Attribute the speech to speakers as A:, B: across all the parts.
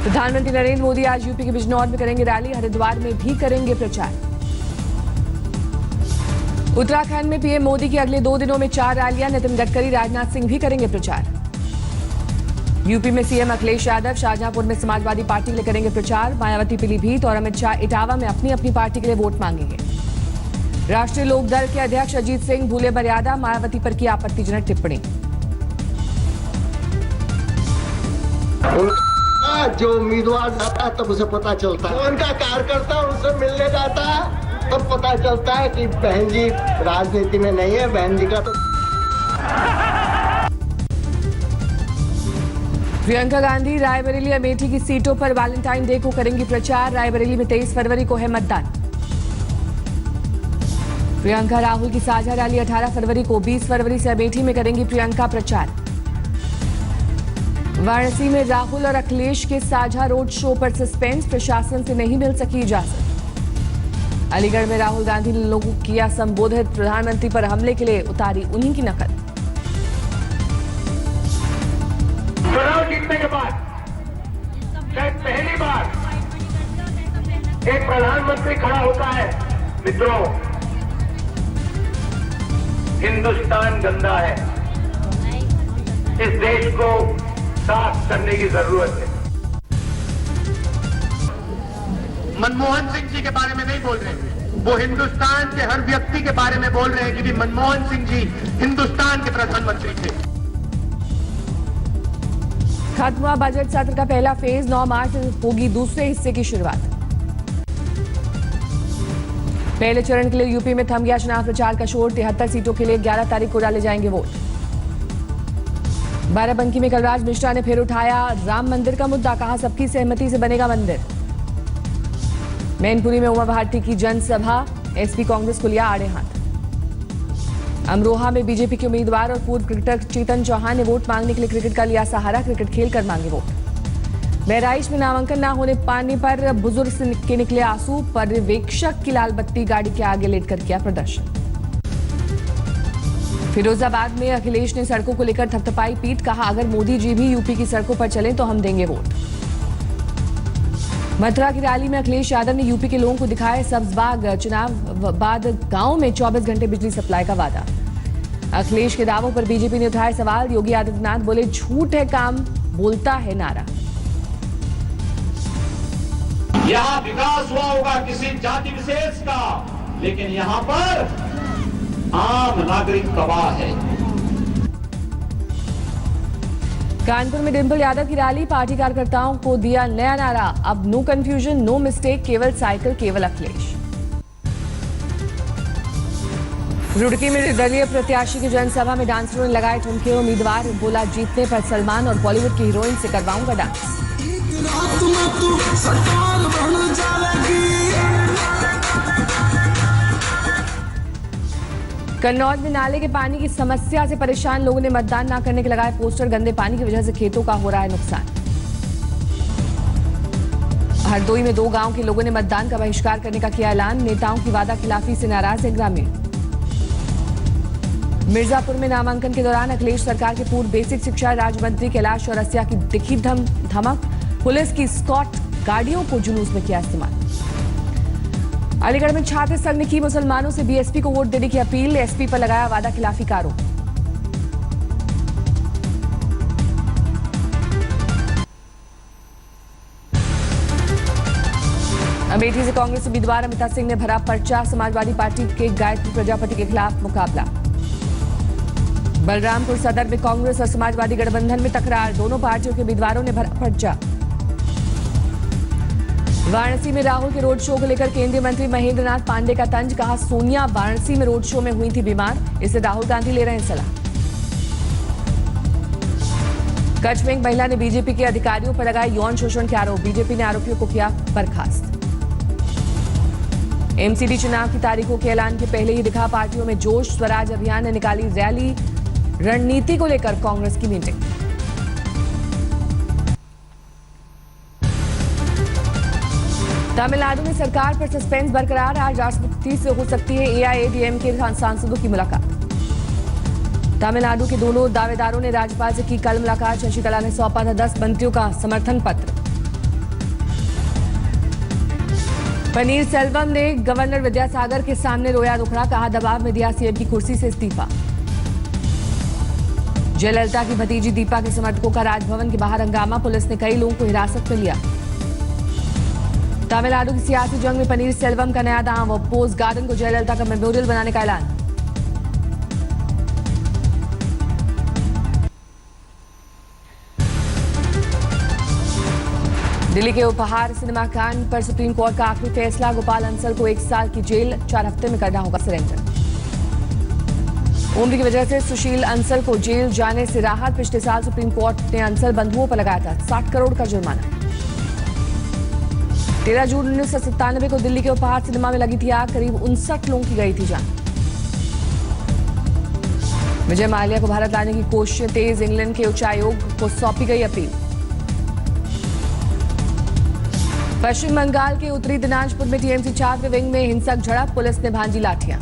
A: प्रधानमंत्री नरेंद्र मोदी आज यूपी के बिजनौर में करेंगे रैली, हरिद्वार में भी करेंगे प्रचार। उत्तराखंड में पीएम मोदी की अगले 2 दिनों में 4 रैलियां, नितिन गडकरी, राजनाथ सिंह भी करेंगे प्रचार। यूपी में सीएम अखिलेश यादव शाहजहांपुर में समाजवादी पार्टी के लिए करेंगे प्रचार। मायावती पीलीभीत और अमित शाह इटावा में अपनी अपनी पार्टी के लिए वोट मांगेंगे। राष्ट्रीय लोकदल के अध्यक्ष अजीत सिंह भूले मर्यादा, मायावती पर की आपत्तिजनक टिप्पणी।
B: जो उम्मीदवार जाता है तब उसे पता चलता है, उनका कार्यकर्ता उनसे मिलने जाता है तब पता चलता है कि बहन जी राजनीति में नहीं है। बहन जी का तो
A: प्रियंका गांधी रायबरेली अमेठी की सीटों पर वैलेंटाइन डे को करेंगी प्रचार। रायबरेली में 23 फरवरी को है मतदान। प्रियंका राहुल की साझा रैली 18 फरवरी को, 20 फरवरी से अमेठी में करेंगी प्रियंका प्रचार। वाराणसी में राहुल और अखिलेश के साझा रोड शो पर सस्पेंस, प्रशासन से नहीं मिल सकी इजाजत। अलीगढ़ में राहुल गांधी ने लोगों को किया संबोधित, प्रधानमंत्री पर हमले के लिए उतारी उन्हीं की नकल।
C: चुनाव जीतने के बाद शायद पहली बार एक प्रधानमंत्री खड़ा होता है। मित्रों, हिंदुस्तान गंदा है, इस देश को साफ करने की जरूरत है। मनमोहन सिंह जी के बारे में नहीं बोल रहे, वो हिंदुस्तान के हर व्यक्ति के बारे में बोल रहे हैं, क्योंकि मनमोहन सिंह जी हिंदुस्तान के प्रधानमंत्री थे।
A: खत्म हुआ बजट सत्र का पहला फेज, 9 मार्च से होगी दूसरे हिस्से की शुरुआत। पहले चरण के लिए यूपी में थम गया चुनाव प्रचार का शोर, 73 सीटों के लिए 11 तारीख को डाले जाएंगे वोट। बाराबंकी में कलराज मिश्रा ने फिर उठाया राम मंदिर का मुद्दा, कहा सबकी सहमति से बनेगा मंदिर। मैनपुरी में उमा भारती की जनसभा, एसपी कांग्रेस को लिया आड़े हाथ। अमरोहा में बीजेपी के उम्मीदवार और पूर्व क्रिकेटर चेतन चौहान ने वोट मांगने के लिए क्रिकेट का लिया सहारा, क्रिकेट खेलकर मांगे वोट। बहराइच में नामांकन न होने पाने पर बुजुर्ग के निकले आंसू, पर्यवेक्षक की लाल बत्ती गाड़ी के आगे लेटकर किया प्रदर्शन। फिरोजाबाद में अखिलेश ने सड़कों को लेकर थपथपाई पीठ, कहा अगर मोदी जी भी यूपी की सड़कों पर चलें तो हम देंगे वोट। मथुरा की रैली में अखिलेश यादव ने यूपी के लोगों को दिखाया सब्जबाग, चुनाव बाद गांव में 24 घंटे बिजली सप्लाई का वादा। अखिलेश के दावों पर बीजेपी ने उठाए सवाल, योगी आदित्यनाथ बोले झूठ है काम, बोलता है नारा।
C: यहाँ विकास हुआ होगा किसी जाति विशेष का, लेकिन यहाँ पर आम नागरिक तबाह है।
A: कानपुर में डिंपल यादव की रैली, पार्टी कार्यकर्ताओं को दिया नया नारा, अब नो कंफ्यूजन नो मिस्टेक, केवल साइकिल केवल अखिलेश। रुड़की में निर्दलीय प्रत्याशी की जनसभा में डांसरों ने लगाए ठुमके, उम्मीदवार बोला जीतने पर सलमान और बॉलीवुड की हीरोइन से करवाऊंगा डांस। कन्नौज में नाले के पानी की समस्या से परेशान लोगों ने मतदान न करने के लगाए पोस्टर, गंदे पानी की वजह से खेतों का हो रहा है नुकसान। हरदोई में 2 गांव के लोगों ने मतदान का बहिष्कार करने का किया ऐलान, नेताओं की वादा खिलाफी से नाराज है ग्रामीण। मिर्जापुर में नामांकन के दौरान अखिलेश सरकार के पूर्व बेसिक शिक्षा राज्य मंत्री कैलाश चौरसिया की दिखी धमक, पुलिस की स्कॉट गाड़ियों को जुलूस में किया इस्तेमाल। अलीगढ़ में छात्र संघ ने की मुसलमानों से बीएसपी को वोट देने की अपील, एसपी पर लगाया वादा खिलाफी का आरोप। अमेठी से कांग्रेस उम्मीदवार अमिता सिंह ने भरा पर्चा, समाजवादी पार्टी के गायत्री प्रजापति के खिलाफ मुकाबला। बलरामपुर सदर में कांग्रेस और समाजवादी गठबंधन में तकरार, दोनों पार्टियों के उम्मीदवारों ने भरा पर्चा। वाराणसी में राहुल के रोड शो को लेकर केंद्रीय मंत्री महेंद्र नाथ पांडे का तंज, कहा सोनिया वाराणसी में रोड शो में हुई थी बीमार, इससे राहुल गांधी ले रहे हैं सलाह। कच्छ में एक महिला ने बीजेपी के अधिकारियों पर लगाए यौन शोषण के आरोप, बीजेपी ने आरोपियों को किया बर्खास्त। एमसीडी चुनाव की तारीखों के ऐलान के पहले ही दिखा पार्टियों में जोश, स्वराज अभियान ने निकाली रैली, रणनीति को लेकर कांग्रेस की मीटिंग। तमिलनाडु में सरकार पर सस्पेंस बरकरार, आज राष्ट्रपति से हो सकती है एआईएडीएमके सांसदों की मुलाकात। तमिलनाडु के दोनों दावेदारों ने राज्यपाल से की कल मुलाकात, शशिकला ने सौंपा था 10 मंत्रियों का समर्थन पत्र। पनीर सेल्वम ने गवर्नर विद्यासागर के सामने रोया दुखड़ा, कहा दबाव में दिया सीएम की कुर्सी से इस्तीफा। जयललिता की भतीजी दीपा के समर्थकों का राजभवन के बाहर हंगामा, पुलिस ने कई लोगों को हिरासत में लिया। तमिलनाडु की सियासी जंग में पनीर सेल्वम का नया दांव, पोस्ट गार्डन को जयललिता का मेमोरियल बनाने का ऐलान। दिल्ली के उपहार सिनेमा कांड पर सुप्रीम कोर्ट का आखिरी फैसला, गोपाल अंसल को 1 साल की जेल, 4 हफ्ते में करना होगा सरेंडर। उम्र की वजह से सुशील अंसल को जेल जाने से राहत, पिछले साल सुप्रीम कोर्ट ने अंसल बंधुओं पर लगाया था 60 करोड़ का जुर्माना। 13 जून 1997 को दिल्ली के उपहार सिनेमा में लगी थी आग, करीब 59 लोगों की गई थी जान। विजय माल्या को भारत लाने की कोशिशें तेज, इंग्लैंड के उच्चायोग को सौंपी गई अपील। पश्चिम बंगाल के उत्तरी दिनाजपुर में टीएमसी छात्र विंग में हिंसक झड़प, पुलिस ने भांजी लाठियां।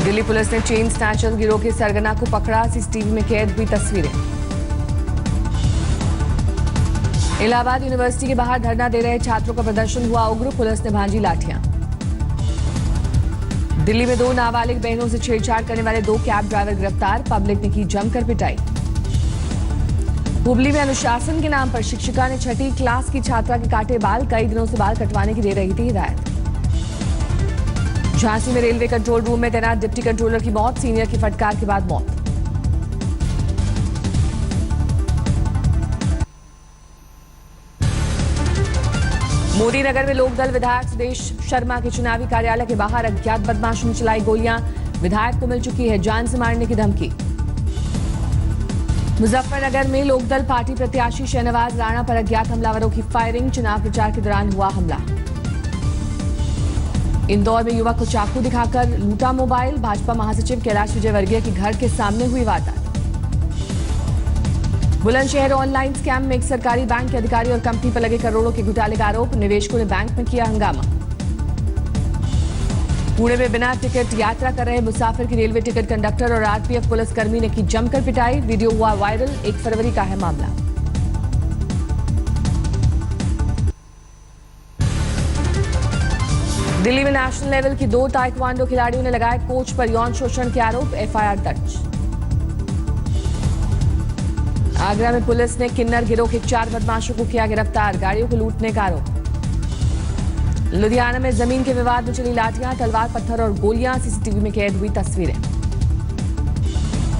A: दिल्ली पुलिस ने चेन स्नैचर गिरोह के सरगना को पकड़ा, सीसीटीवी में कैद हुई तस्वीरें। इलाहाबाद यूनिवर्सिटी के बाहर धरना दे रहे छात्रों का प्रदर्शन हुआ उग्र, पुलिस ने भांजी लाठियां। दिल्ली में 2 नाबालिग बहनों से छेड़छाड़ करने वाले 2 कैब ड्राइवर गिरफ्तार, पब्लिक ने की जमकर पिटाई। हुबली में अनुशासन के नाम पर शिक्षिका ने 6ठी क्लास की छात्रा के काटे बाल, कई दिनों से बाल कटवाने की दे रही थी हिदायत। झांसी में रेलवे कंट्रोल रूम में तैनात डिप्टी कंट्रोलर की मौत, सीनियर की फटकार के बाद मौत। मोदी नगर में लोकदल विधायक सुदेश शर्मा के चुनावी कार्यालय के बाहर अज्ञात बदमाशों ने चलाई गोलियां, विधायक को मिल चुकी है जान से मारने की धमकी। मुजफ्फरनगर में लोकदल पार्टी प्रत्याशी शहनवाज राणा पर अज्ञात हमलावरों की फायरिंग, चुनाव प्रचार के दौरान हुआ हमला। इंदौर में युवक को चाकू दिखाकर लूटा मोबाइल, भाजपा महासचिव कैलाश विजयवर्गीय के घर के सामने हुई वारदात। बुलंदशहर ऑनलाइन स्कैम में एक सरकारी बैंक के अधिकारी और कंपनी पर लगे करोड़ों के घोटाले का आरोप, निवेशकों ने बैंक में किया हंगामा। पुणे में बिना टिकट यात्रा कर रहे मुसाफिर की रेलवे टिकट कंडक्टर और आरपीएफ पुलिसकर्मी ने की जमकर पिटाई, वीडियो हुआ वायरल, 1 फरवरी का है मामला। दिल्ली में नेशनल लेवल की 2 ताइक्वांडो खिलाड़ियों ने लगाए कोच पर यौन शोषण के आरोप, एफआईआर दर्ज। आगरा में पुलिस ने किन्नर गिरोह के 4 बदमाशों को किया गिरफ्तार, गाड़ियों को लूटने का आरोप। लुधियाना में जमीन के विवाद में चली लाठियां, तलवार पत्थर और गोलियां, सीसीटीवी में कैद हुई तस्वीरें।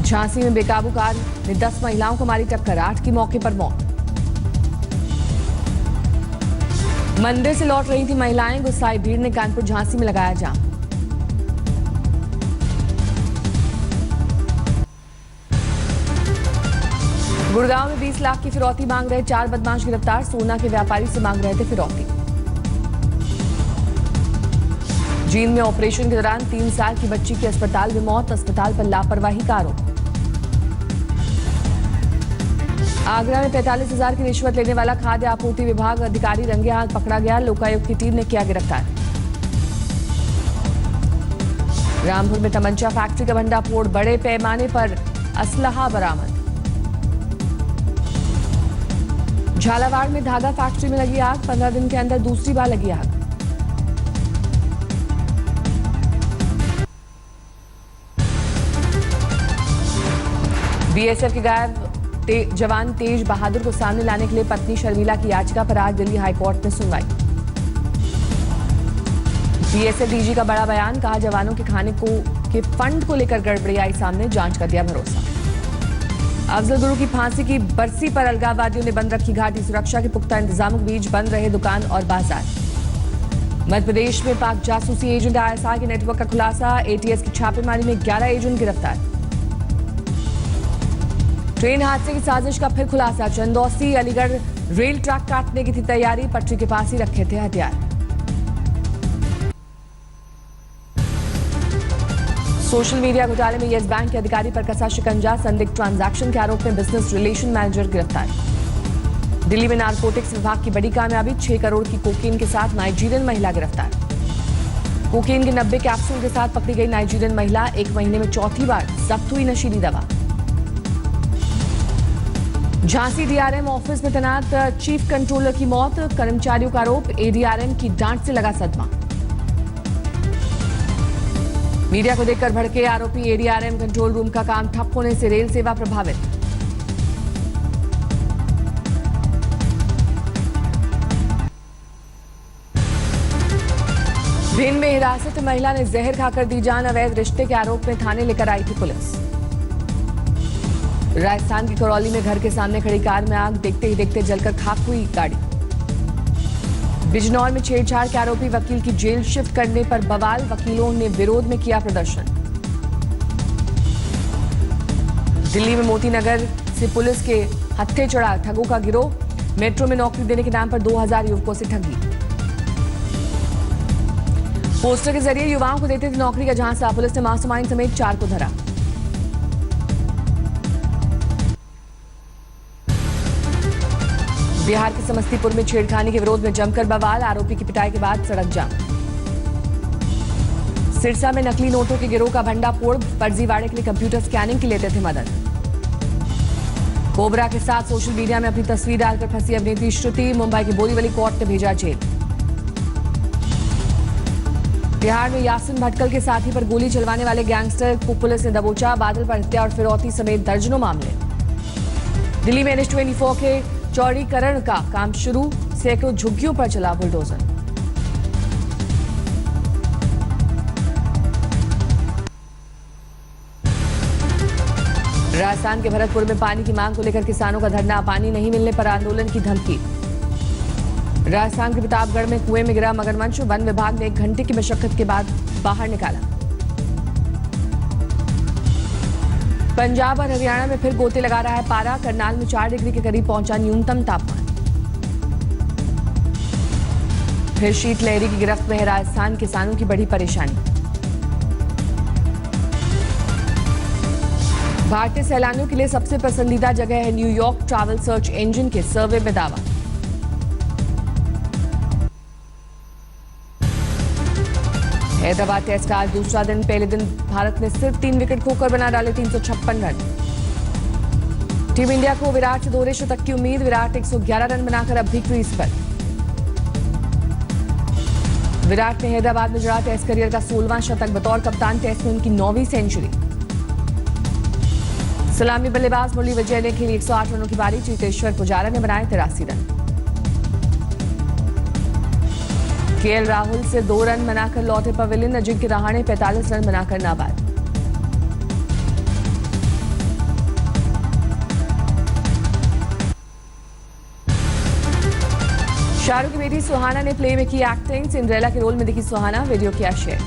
A: झांसी में बेकाबू कार ने 10 महिलाओं को मारी टक्कर, 8 की मौके पर मौत। मंदिर से लौट रही थी महिलाएं, गुस्साई भीड़ ने कानपुर झांसी में लगाया जाम। गुड़गांव में 20 लाख की फिरौती मांग रहे 4 बदमाश गिरफ्तार, सोना के व्यापारी से मांग रहे थे फिरौती। जींद में ऑपरेशन के दौरान 3 साल की बच्ची की अस्पताल में मौत, अस्पताल पर लापरवाही का आरोप। आगरा में 45,000 की रिश्वत लेने वाला खाद्य आपूर्ति विभाग अधिकारी रंगे हाथ पकड़ा गया, लोकायुक्त की टीम ने किया गिरफ्तार। रामपुर में तमंचा फैक्ट्री का भंडाफोड़, बड़े पैमाने पर असलहा बरामद। झालावाड़ में धागा फैक्ट्री में लगी आग, 15 दिन के अंदर दूसरी बार लगी आग। बीएसएफ के गायब जवान तेज बहादुर को सामने लाने के लिए पत्नी शर्मिला की याचिका पर आज दिल्ली हाईकोर्ट में सुनवाई। बीएसएफ डीजी का बड़ा बयान, कहा जवानों के खाने के फंड को लेकर गड़बड़ी आई सामने, जांच का दिया भरोसा। अफजल गुरु की फांसी की बरसी पर अलगाववादियों ने बंद रखी घाटी, सुरक्षा के पुख्ता इंतजामों के बीच बंद रहे दुकान और बाजार। मध्य प्रदेश में पाक जासूसी एजेंट आईएसआई के नेटवर्क का खुलासा, एटीएस की छापेमारी में 11 एजेंट गिरफ्तार। ट्रेन हादसे की साजिश का फिर खुलासा, चंदौसी अलीगढ़ रेल ट्रैक काटने की थी तैयारी, पटरी के पास ही रखे थे हथियार। सोशल मीडिया घोटाले में येस बैंक के अधिकारी पर कसा शिकंजा, संदिग्ध ट्रांजैक्शन के आरोप में बिजनेस रिलेशन मैनेजर गिरफ्तार। दिल्ली में नारकोटिक्स विभाग की बड़ी कामयाबी, 6 करोड़ की कोकीन के साथ नाइजीरियन महिला गिरफ्तार। कोकीन के 90 कैप्सूल के साथ पकड़ी गई नाइजीरियन महिला, 1 महीने में चौथी बार जब्त हुई नशीली दवा। झांसी डीआरएम ऑफिस में तैनात चीफ कंट्रोलर की मौत, कर्मचारियों का आरोप एडीआरएम की डांट से लगा सदमा। मीडिया को देखकर भड़के आरोपी, एडीआरएम कंट्रोल रूम का काम ठप होने से रेल सेवा प्रभावित। भिंड में हिरासत महिला ने जहर खाकर दी जान, अवैध रिश्ते के आरोप में थाने लेकर आई थी पुलिस। राजस्थान के करौली में घर के सामने खड़ी कार में आग, देखते ही देखते जलकर खाक हुई गाड़ी। बिजनौर में छेड़छाड़ के आरोपी वकील की जेल शिफ्ट करने पर बवाल, वकीलों ने विरोध में किया प्रदर्शन। दिल्ली में मोती नगर से पुलिस के हत्थे चढ़ा ठगों का गिरोह, मेट्रो में नौकरी देने के नाम पर 2000 युवकों से ठगी। पोस्टर के जरिए युवाओं को देते थे नौकरी का झांसा, पुलिस ने मास्टरमाइंड समेत 4 को धरा। बिहार के समस्तीपुर में छेड़खानी के विरोध में जमकर बवाल, आरोपी की पिटाई के बाद सड़क जाम। सिरसा में नकली नोटों के गिरोह का भंडाफोड़, फर्जीवाड़े के लिए कंप्यूटर स्कैनिंग की लेते थे मदद। कोबरा के साथ सोशल मीडिया में अपनी तस्वीर डालकर फंसी अभिनेत्री श्रुति, मुंबई की बोरीवली कोर्ट ने भेजा जेल। बिहार में यासिन भटकल के साथी पर गोली चलवाने वाले गैंगस्टर को पुलिस ने दबोचा, बादल पर हत्या और फिरौती समेत दर्जनों मामले। दिल्ली में NH-24 के चौड़ीकरण का काम शुरू, सैकड़ों झुग्गियों पर चला बुलडोजर। राजस्थान के भरतपुर में पानी की मांग को लेकर किसानों का धरना, पानी नहीं मिलने पर आंदोलन की धमकी। राजस्थान के प्रतापगढ़ में कुएं में गिरा मगरमच्छ, वन विभाग ने 1 घंटे की मशक्कत के बाद बाहर निकाला। पंजाब और हरियाणा में फिर गोते लगा रहा है पारा, करनाल में 4 डिग्री के करीब पहुंचा न्यूनतम तापमान। फिर शीतलहरी की गिरफ्त में है राजस्थान, किसानों की बड़ी परेशानी। भारतीय सैलानियों के लिए सबसे पसंदीदा जगह है न्यूयॉर्क, ट्रैवल सर्च इंजन के सर्वे में दावा। हैदराबाद टेस्ट आज दूसरा दिन, पहले दिन भारत ने सिर्फ 3 विकेट खोकर बना डाले 356 रन। टीम इंडिया को विराट से दोहरे शतक की उम्मीद, विराट 111 रन बनाकर अब भी क्रीज पर। विराट ने हैदराबाद में जड़ा टेस्ट करियर का 16वां शतक, बतौर कप्तान टेस्ट में उनकी 9वीं सेंचुरी। सलामी बल्लेबाज मुरली विजय ने खेली 108 रनों की पारी, चेतेश्वर पुजारा ने बनाए 83 रन। केएल राहुल से 2 रन बनाकर लौटे पवेलियन, अजिंक्य रहाणे 45 रन बनाकर नाबाद। शाहरुख की बेटी सुहाना ने प्ले में की एक्टिंग, सिंड्रेला के रोल में दिखी सुहाना, वीडियो किया share.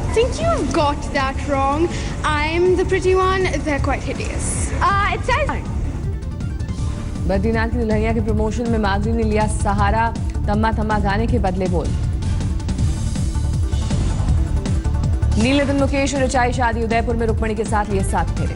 D: I think you've got that wrong. I'm the pretty one. They're quite hideous. It says.
A: Badrinath की दुल्हनिया के प्रमोशन में माधुरी ने लिया सहारा, तम्मा तम्मा गाने के बदले बोल। नील नितिन मुकेश ने रचाई शादी, उदयपुर में रुक्मणी के साथ लिए 7 फेरे।